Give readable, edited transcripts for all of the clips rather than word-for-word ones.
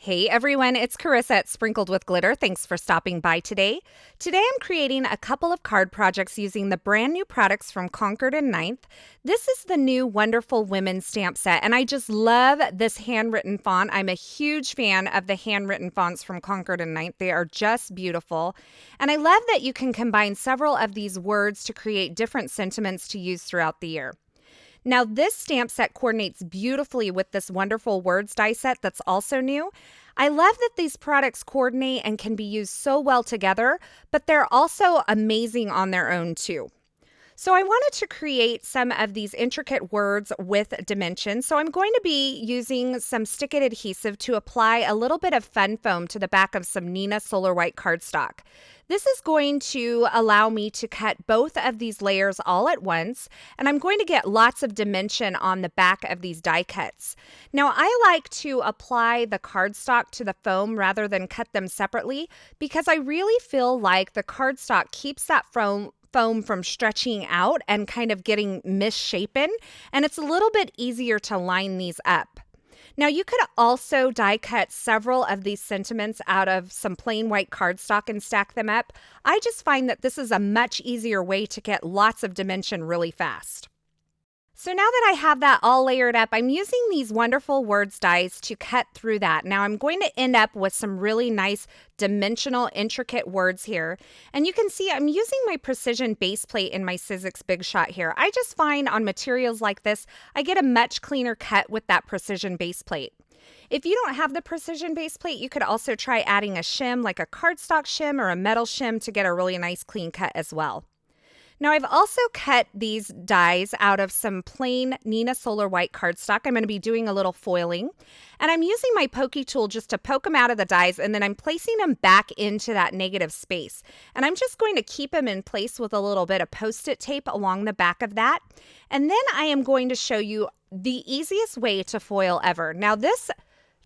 Hey everyone, it's Carissa at Sprinkled with Glitter. Thanks for stopping by today. Today I'm creating a couple of card projects using the brand new products from Concord and Ninth. This is the new Wonderful Women stamp set, and I just love this handwritten font. I'm a huge fan of the handwritten fonts from Concord and Ninth. They are just beautiful. And I love that you can combine several of these words to create different sentiments to use throughout the year. Now, this stamp set coordinates beautifully with this wonderful words die set that's also new. I love that these products coordinate and can be used so well together, but they're also amazing on their own too. So I wanted to create some of these intricate words with dimensions. So I'm going to be using some Stick It adhesive to apply a little bit of fun foam to the back of some Neenah Solar White cardstock. This is going to allow me to cut both of these layers all at once, and I'm going to get lots of dimension on the back of these die cuts. Now, I like to apply the cardstock to the foam rather than cut them separately because I really feel like the cardstock keeps that foam from stretching out and kind of getting misshapen, and it's a little bit easier to line these up. Now, you could also die cut several of these sentiments out of some plain white cardstock and stack them up. I just find that this is a much easier way to get lots of dimension really fast. So now that I have that all layered up, I'm using these wonderful words dies to cut through that. Now I'm going to end up with some really nice dimensional, intricate words here. And you can see I'm using my precision base plate in my Sizzix Big Shot here. I just find on materials like this, I get a much cleaner cut with that precision base plate. If you don't have the precision base plate, you could also try adding a shim like a cardstock shim or a metal shim to get a really nice clean cut as well. Now, I've also cut these dies out of some plain Neenah Solar White cardstock. I'm going to be doing a little foiling, and I'm using my pokey tool just to poke them out of the dies, and then I'm placing them back into that negative space. And I'm just going to keep them in place with a little bit of Post-it tape along the back of that. And then I am going to show you the easiest way to foil ever. Now, this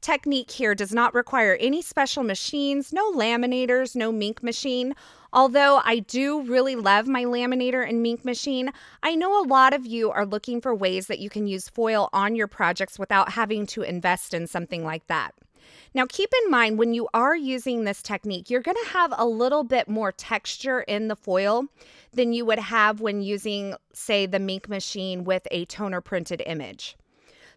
technique here does not require any special machines, no laminators, no Minc machine. Although I do really love my laminator and Minc machine, I know a lot of you are looking for ways that you can use foil on your projects without having to invest in something like that. Now, keep in mind when you are using this technique, you're going to have a little bit more texture in the foil than you would have when using, say, the Minc machine with a toner printed image.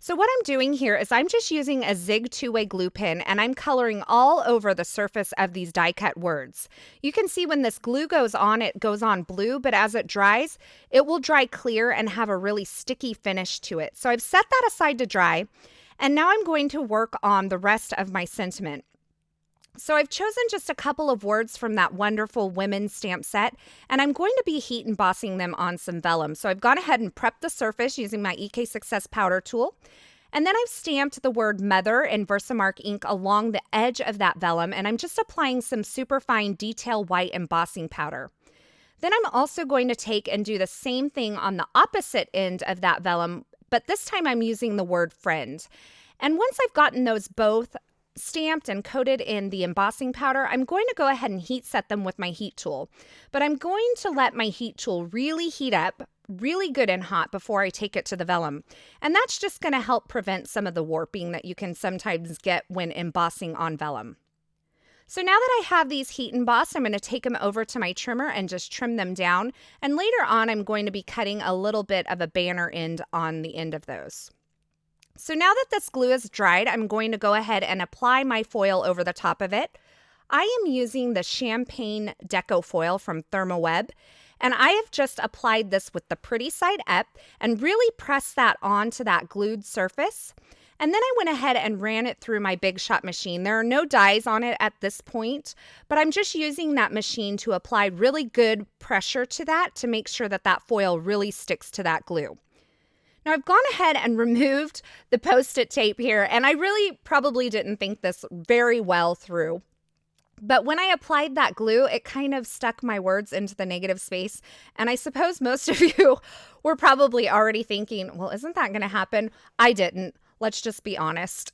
So what I'm doing here is I'm just using a Zig 2-way glue pen, and I'm coloring all over the surface of these die cut words. You can see when this glue goes on, it goes on blue, but as it dries, it will dry clear and have a really sticky finish to it. So I've set that aside to dry, and now I'm going to work on the rest of my sentiment. So I've chosen just a couple of words from that wonderful women's stamp set, and I'm going to be heat embossing them on some vellum. So I've gone ahead and prepped the surface using my EK Success powder tool. And then I've stamped the word mother in Versamark ink along the edge of that vellum, and I'm just applying some super fine detail white embossing powder. Then I'm also going to take and do the same thing on the opposite end of that vellum, but this time I'm using the word friend. And once I've gotten those both stamped and coated in the embossing powder, I'm going to go ahead and heat set them with my heat tool. But I'm going to let my heat tool really heat up, really good and hot before I take it to the vellum. And that's just going to help prevent some of the warping that you can sometimes get when embossing on vellum. So now that I have these heat embossed, I'm going to take them over to my trimmer and just trim them down. And later on, I'm going to be cutting a little bit of a banner end on the end of those. So now that this glue is dried, I'm going to go ahead and apply my foil over the top of it. I am using the Champagne Deco foil from ThermoWeb, and I have just applied this with the pretty side up and really pressed that onto that glued surface. And then I went ahead and ran it through my Big Shot machine. There are no dies on it at this point, but I'm just using that machine to apply really good pressure to that to make sure that that foil really sticks to that glue. Now I've gone ahead and removed the Post-it tape here, and I really probably didn't think this very well through. But when I applied that glue, it kind of stuck my words into the negative space. And I suppose most of you were probably already thinking, well, isn't that going to happen? I didn't. Let's just be honest.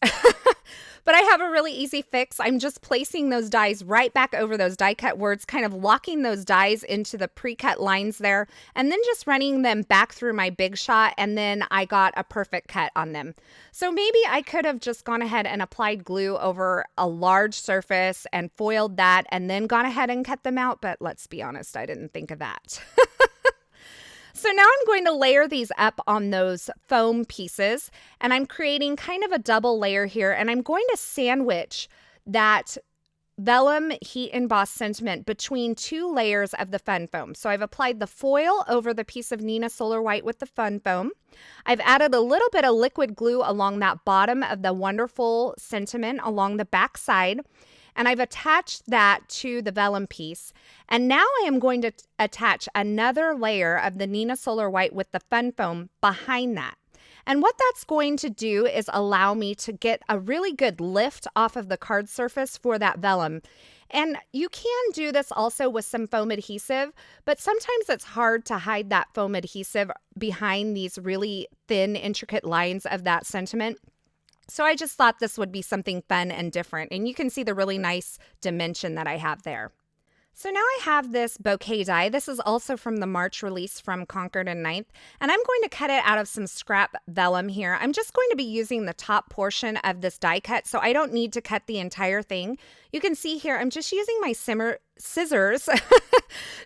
But I have a really easy fix. I'm just placing those dies right back over those die cut words, kind of locking those dies into the pre-cut lines there, and then just running them back through my Big Shot, and then I got a perfect cut on them. So maybe I could have just gone ahead and applied glue over a large surface and foiled that and then gone ahead and cut them out, but let's be honest, I didn't think of that. So now I'm going to layer these up on those foam pieces, and I'm creating kind of a double layer here, and I'm going to sandwich that vellum heat embossed sentiment between two layers of the fun foam. So I've applied the foil over the piece of Neenah Solar White with the fun foam. I've added a little bit of liquid glue along that bottom of the wonderful sentiment along the back side. And I've attached that to the vellum piece. And now I am going to attach another layer of the Neenah Solar White with the fun foam behind that. And what that's going to do is allow me to get a really good lift off of the card surface for that vellum. And you can do this also with some foam adhesive, but sometimes it's hard to hide that foam adhesive behind these really thin, intricate lines of that sentiment. So I just thought this would be something fun and different, and you can see the really nice dimension that I have there. So now I have this bouquet die. This is also from the March release from Concord and Ninth, and I'm going to cut it out of some scrap vellum here. I'm just going to be using the top portion of this die cut, so I don't need to cut the entire thing. You can see here, I'm just using my scissors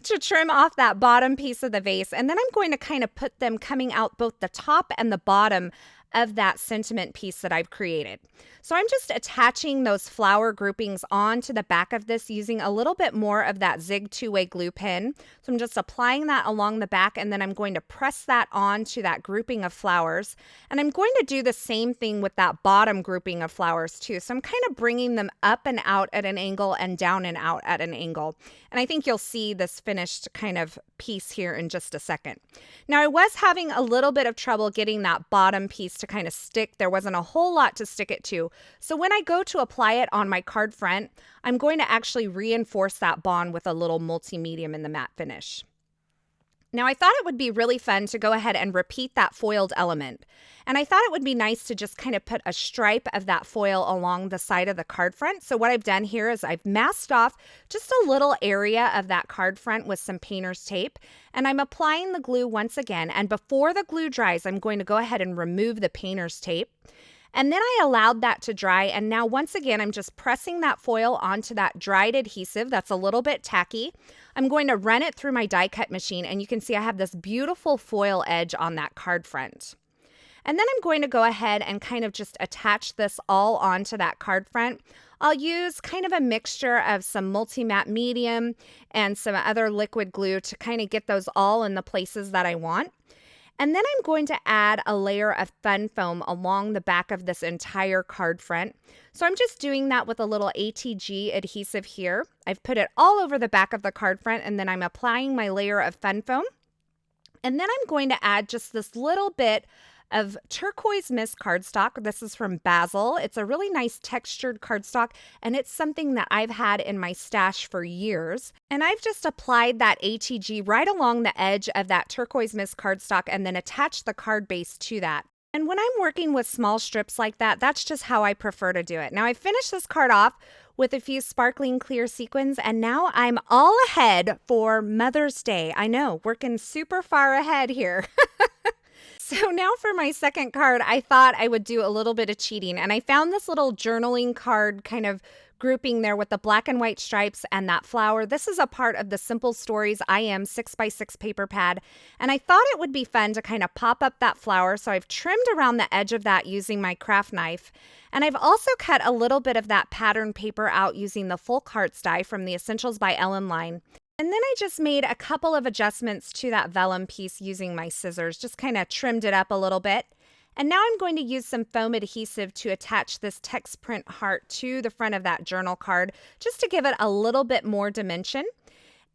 to trim off that bottom piece of the vase, and then I'm going to kind of put them coming out both the top and the bottom of that sentiment piece that I've created. So I'm just attaching those flower groupings onto the back of this using a little bit more of that Zig 2-way glue pen. So I'm just applying that along the back, and then I'm going to press that onto that grouping of flowers. And I'm going to do the same thing with that bottom grouping of flowers too. So I'm kind of bringing them up and out at an angle and down and out at an angle. And I think you'll see this finished kind of piece here in just a second. Now I was having a little bit of trouble getting that bottom piece to kind of stick. There wasn't a whole lot to stick it to. So when I go to apply it on my card front, I'm going to actually reinforce that bond with a little multi-medium in the matte finish. Now I thought it would be really fun to go ahead and repeat that foiled element. And I thought it would be nice to just kind of put a stripe of that foil along the side of the card front. So what I've done here is I've masked off just a little area of that card front with some painter's tape. And I'm applying the glue once again. And before the glue dries, I'm going to go ahead and remove the painter's tape. And then I allowed that to dry, and now once again, I'm just pressing that foil onto that dried adhesive that's a little bit tacky. I'm going to run it through my die cut machine, and you can see I have this beautiful foil edge on that card front. And then I'm going to go ahead and kind of just attach this all onto that card front. I'll use kind of a mixture of some multi-matte medium and some other liquid glue to kind of get those all in the places that I want. And then I'm going to add a layer of fun foam along the back of this entire card front. So I'm just doing that with a little ATG adhesive here. I've put it all over the back of the card front, and then I'm applying my layer of fun foam. And then I'm going to add just this little bit of Turquoise Mist cardstock. This is from Basil. It's a really nice textured cardstock, and it's something that I've had in my stash for years. And I've just applied that ATG right along the edge of that Turquoise Mist cardstock and then attached the card base to that. And when I'm working with small strips like that, that's just how I prefer to do it. Now I finished this card off with a few sparkling clear sequins, and now I'm all ahead for Mother's Day. I know, working super far ahead here. So now for my second card, I thought I would do a little bit of cheating, and I found this little journaling card kind of grouping there with the black and white stripes and that flower. This is a part of the Simple Stories I Am 6x6 paper pad, and I thought it would be fun to kind of pop up that flower, so I've trimmed around the edge of that using my craft knife. And I've also cut a little bit of that pattern paper out using the Folk Hearts die from the Essentials by Ellen line. And then I just made a couple of adjustments to that vellum piece using my scissors, just kind of trimmed it up a little bit. And now I'm going to use some foam adhesive to attach this text print heart to the front of that journal card, just to give it a little bit more dimension.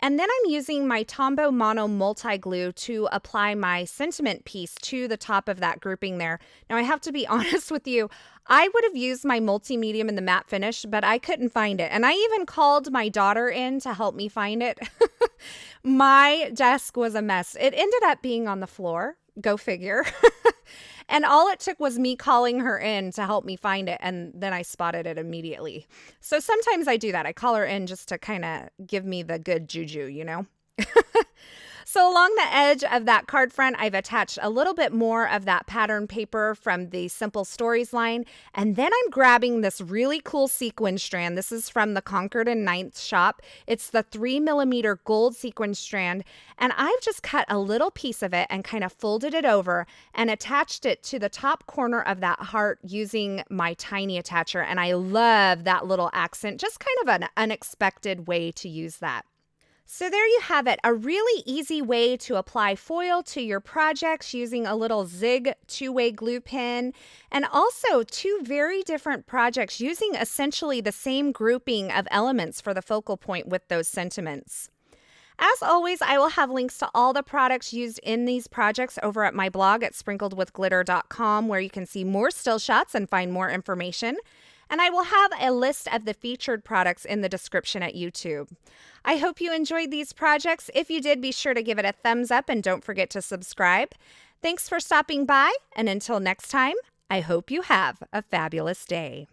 And then I'm using my Tombow Mono multi-glue to apply my sentiment piece to the top of that grouping there. Now I have to be honest with you, I would have used my multi-medium in the matte finish, but I couldn't find it. And I even called my daughter in to help me find it. My desk was a mess. It ended up being on the floor. Go figure. And all it took was me calling her in to help me find it, and then I spotted it immediately. So sometimes I do that. I call her in just to kind of give me the good juju, you know? So along the edge of that card front, I've attached a little bit more of that pattern paper from the Simple Stories line. And then I'm grabbing this really cool sequin strand. This is from the Concord and Ninth shop. It's the 3mm gold sequin strand. And I've just cut a little piece of it and kind of folded it over and attached it to the top corner of that heart using my tiny attacher. And I love that little accent, just kind of an unexpected way to use that. So there you have it, a really easy way to apply foil to your projects using a little Zig two-way glue pen, and also two very different projects using essentially the same grouping of elements for the focal point with those sentiments. As always, I will have links to all the products used in these projects over at my blog at sprinkledwithglitter.com, where you can see more still shots and find more information. And I will have a list of the featured products in the description at YouTube. I hope you enjoyed these projects. If you did, be sure to give it a thumbs up and don't forget to subscribe. Thanks for stopping by, and until next time, I hope you have a fabulous day.